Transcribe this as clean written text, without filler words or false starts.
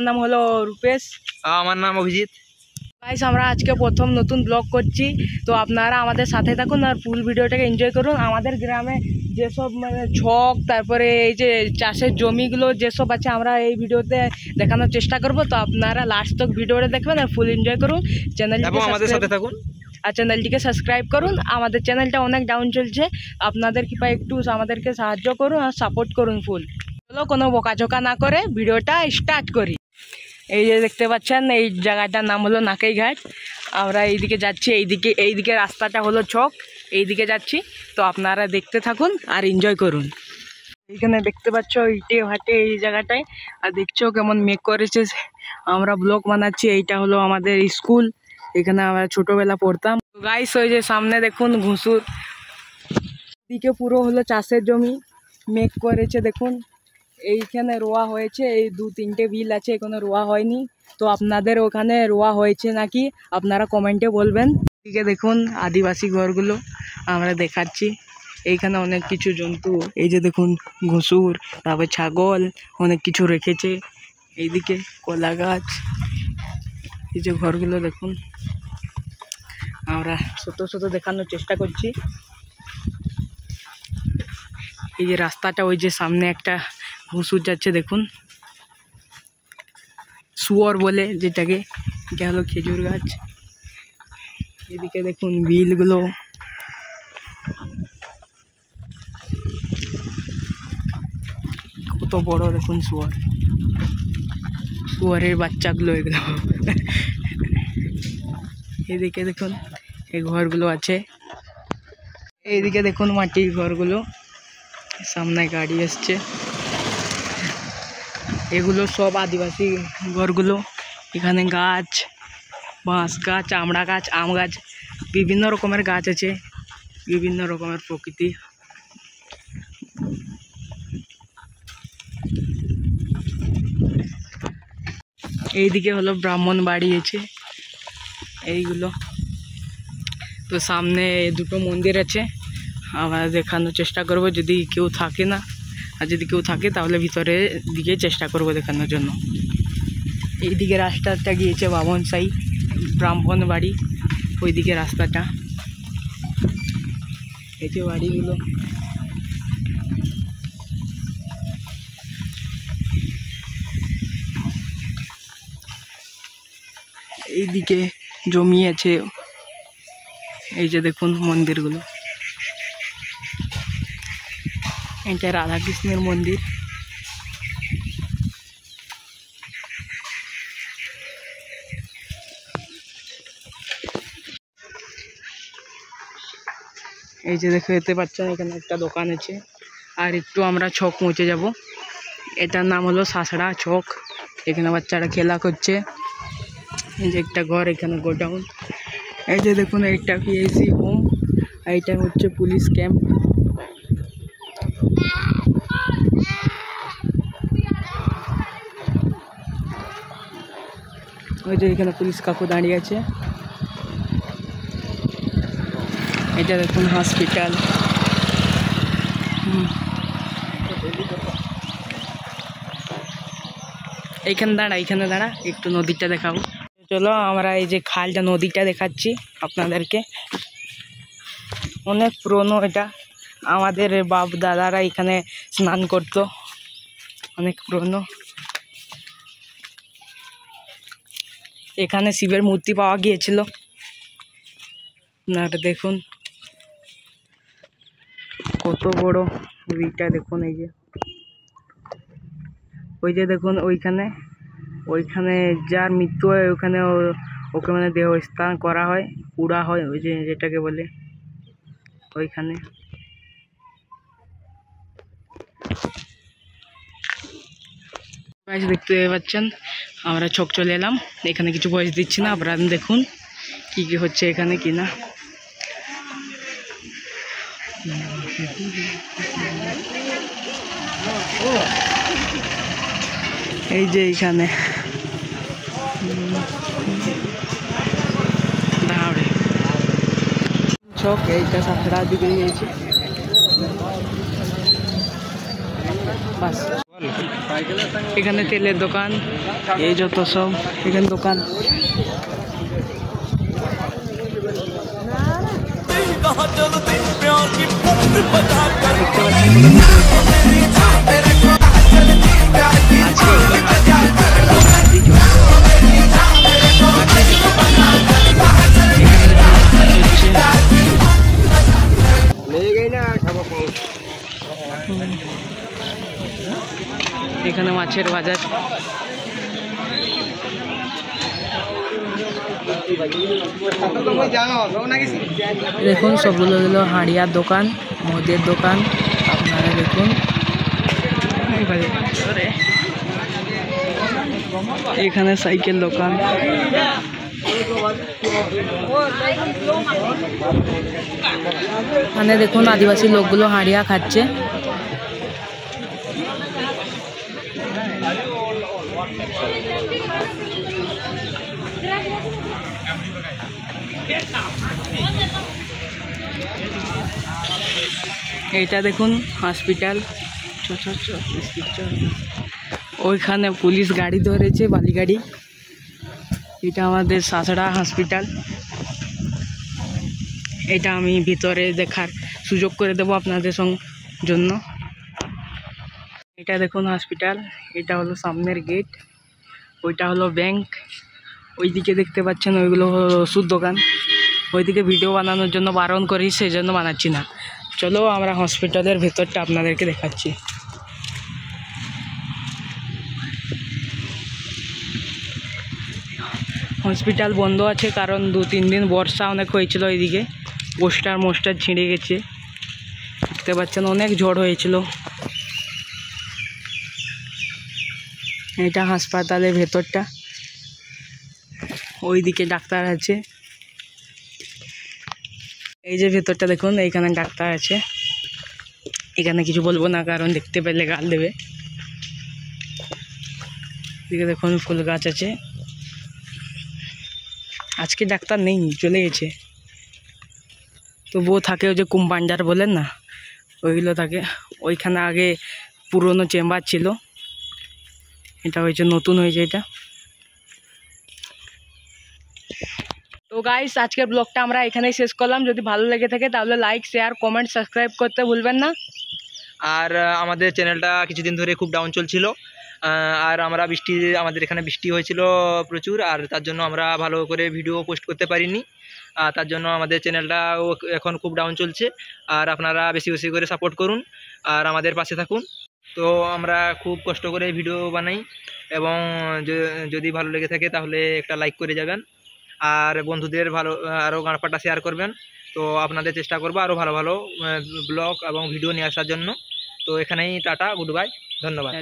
আমার নাম হলো রূপেশ। আমার নাম অভিজিৎ। গাইস আমরা আজকে প্রথম নতুন ব্লগ করছি, তো আপনারা আমাদের সাথে থাকুন আর ফুল ভিডিওটাকে এনজয় করুন। আমাদের গ্রামে যেসব মানে ছক, তারপরে এই যে চাষের জমিগুলো যেসব আছে আমরা এই ভিডিওতে দেখানোর চেষ্টা করব। তো আপনারা লাস্ট তক ভিডিওটা দেখবেন আর ফুল এনজয় করুন। চ্যানেলটিকে আমাদের সাথে থাকুন আর চ্যানেলটিকে সাবস্ক্রাইব করুন। আমাদের চ্যানেলটা অনেক ডাউন চলছে, আপনাদের কৃপায় একটু আমাদেরকে সাহায্য করুন আর সাপোর্ট করুন ফুল। চলো কোনো বকাঝোকা না করে ভিডিওটা স্টার্ট করি। এই যে দেখতে পাচ্ছেন এই জায়গাটার নাম হলো নাকাই ঘাট। আমরা এইদিকে যাচ্ছি, এইদিকে রাস্তাটা হলো ছক, এইদিকে যাচ্ছি। তো আপনারা দেখতে থাকুন আর এনজয় করুন। এইখানে দেখতে পাচ্ছ ইটে ভাটে এই জায়গাটায়, আর দেখছো কেমন মেঘ করেছে। আমরা ব্লগ বানাচ্ছি, এইটা হলো আমাদের স্কুল, এখানে আমরা ছোটোবেলা পড়তাম। গাইস ওই যে সামনে দেখুন ঘুষুর, দিকে পুরো হলো চাষের জমি, মেঘ করেছে দেখুন। এইখানে রোয়া হয়েছে, এই 2-3টে বিল আছে, এখানে রোয়া হয়নি। তো আপনাদের ওখানে রোয়া হয়েছে নাকি আপনারা কমেন্টে বলবেন। এদিকে দেখুন আদিবাসী ঘরগুলো আমরা দেখাচ্ছি। এইখানে অনেক কিছু জন্তু, এই যে দেখুন ঘুষুর, তারপর ছাগল, অনেক কিছু রেখেছে। এইদিকে কলা গাছ, এই যে ঘরগুলো দেখুন। আমরা ছোটো দেখানোর চেষ্টা করছি। এই যে রাস্তাটা, ওই যে সামনে একটা ঘুষুর যাচ্ছে দেখুন, শুয়োর বলে যেটাকে, এটা হলো খেজুর গাছ। এদিকে দেখুন বিলগুলো, কত বড় দেখুন শুয়োরের বাচ্চাগুলো এগুলো। এদিকে দেখুন এই ঘরগুলো আছে, এইদিকে দেখুন মাটির ঘরগুলো, সামনে গাড়ি আসছে। এগুলো সব আদিবাসী ঘরগুলো। এখানে গাছ, বাঁশ গাছ, আমড়া গাছ, আম গাছ, বিভিন্ন রকমের গাছ আছে, বিভিন্ন রকমের প্রকৃতি। এইদিকে হলো ব্রাহ্মণ বাড়ি আছে এইগুলো। তো সামনে দুটো মন্দির আছে, আমরা দেখানোর চেষ্টা করব যদি কেউ থাকে না, আর যদি কেউ থাকে তাহলে ভিতরে দিকে চেষ্টা করব দেখানোর জন্য। এইদিকে রাস্তাটা গিয়েছে বামনসাই ব্রাহ্মণ বাড়ি, ওইদিকে রাস্তাটা। এই যে বাড়িগুলো, এইদিকে জমি আছে। এই যে দেখুন মন্দিরগুলো, এটা রাধাকৃষ্ণের মন্দির। এই যে দেখতে পাচ্ছেন এখানে একটা দোকান আছে। আর একটু আমরা ছক পৌঁছে যাব, এটার নাম হলো সাসড়া ছক। এখানে বাচ্চারা খেলা করছে। এই যে একটা ঘর, এখানে গোডাউন। এই যে দেখুন এইটা পিএসি হোম, এইটা হচ্ছে পুলিশ ক্যাম্প। ওই যে এখানে পুলিশ কাকু দাঁড়িয়ে আছে। এটা দেখুন হসপিটাল। এইখানে দাঁড়া একটু নদীটা দেখাবো। চলো আমরা এই যে খালটা, নদীটা দেখাচ্ছি আপনাদেরকে। অনেক পুরনো এটা, আমাদের বাপ দাদারা এখানে স্নান করতো, অনেক পুরনো। এখানে শিবের মূর্তি পাওয়া গিয়েছিল। আপনারা দেখুন কত বড় নদীটা দেখুন। এই যে ওই যে দেখুন ওইখানে যার মৃত্যু হয় ওখানে ওকে মানে দেহ স্থান করা হয়, পুড়া হয়, ওই যে যেটাকে বলে ওইখানে। দেখতে পাচ্ছেন আমরা ছক চলে এলাম, এখানে কিছু ভয়েস দিচ্ছি না, আপনারা দেখুন কি কি হচ্ছে এখানে কিনা। এই যে এইখানে ছক, এইটা সাতটার দিকে গিয়েছে বাস। এখানে তেলের দোকান, এই যত সব এখানে দোকান। এখানে মাছের বাজার। দেখুন সবগুলো হলো হাঁড়িয়ার দোকান, মদের দোকান। আপনারা দেখুন এখানে সাইকেল দোকান। এখানে দেখুন আদিবাসী লোকগুলো হাঁড়িয়া খাচ্ছে। এইটা দেখুন হসপিটাল। ওইখানে পুলিশ গাড়ি ধরেছে, বালি গাড়ি। এটা আমাদের সাঁচড়া হসপিটাল। এটা আমি ভিতরে দেখার সুযোগ করে দেবো আপনাদের জন্য। এটা দেখুন হসপিটাল, এটা হলো সামনের গেট, ওইটা হলো ব্যাংক। ওইদিকে দেখতে পাচ্ছেন ওইগুলো হলো ওষুধ দোকান। ওইদিকে ভিডিও বানানোর জন্য বারণ করি, সেই জন্য বানাচ্ছি না। চলো আমরা হসপিটালের ভেতরটা আপনাদেরকে দেখাচ্ছি। হসপিটাল বন্ধ আছে কারণ 2-3 দিন বর্ষা অনেক হয়েছিল। এইদিকে মোস্টার ছিঁড়ে গেছে, দেখতে পাচ্ছেন অনেক ঝড় হয়েছিল। এটা হাসপাতালের ভেতরটা, ওইদিকে ডাক্তার আছে। এই যে ভেতরটা দেখুন, এইখানে ডাক্তার আছে। এখানে কিছু বলবো না কারণ দেখতে পেলে গাল দেবে। এদিকে দেখুন ফুল গাছ আছে। আজকে ডাক্তার নেই, চলে গেছে। তবুও থাকে ওই যে কম্পাউন্ডার বলেন না, ওইগুলো থাকে। ওইখানে আগে পুরনো চেম্বার ছিল, এটা হয়েছে নতুন হয়েছে এটা। তো গাইস আজকের ব্লগটা আমরা এখানেই শেষ করলাম। যদি ভালো লেগে থাকে তাহলে লাইক, শেয়ার, কমেন্ট, সাবস্ক্রাইব করতে ভুলবেন না। আর আমাদের চ্যানেলটা কিছুদিন ধরে খুব ডাউন চলছিল। আর আমাদের এখানে বৃষ্টি হয়েছিল প্রচুর, আর তার জন্য আমরা ভালো করে ভিডিও পোস্ট করতে পারিনি। তার জন্য আমাদের চ্যানেলটাও এখন খুব ডাউন চলছে। আর আপনারা বেশি বেশি করে সাপোর্ট করুন আর আমাদের পাশে থাকুন। তো আমরা খুব কষ্ট করে ভিডিও বানাই, এবং যদি ভালো লেগে থাকে তাহলে একটা লাইক করে যাবেন, আর বন্ধুদের আরও গানপাটা শেয়ার করবেন। তো আপনাদের চেষ্টা করবো আরও ভালো ভালো ব্লগ এবং ভিডিও নিয়ে আসার জন্য। তো এখানেই টাটা, গুড বাই, ধন্যবাদ।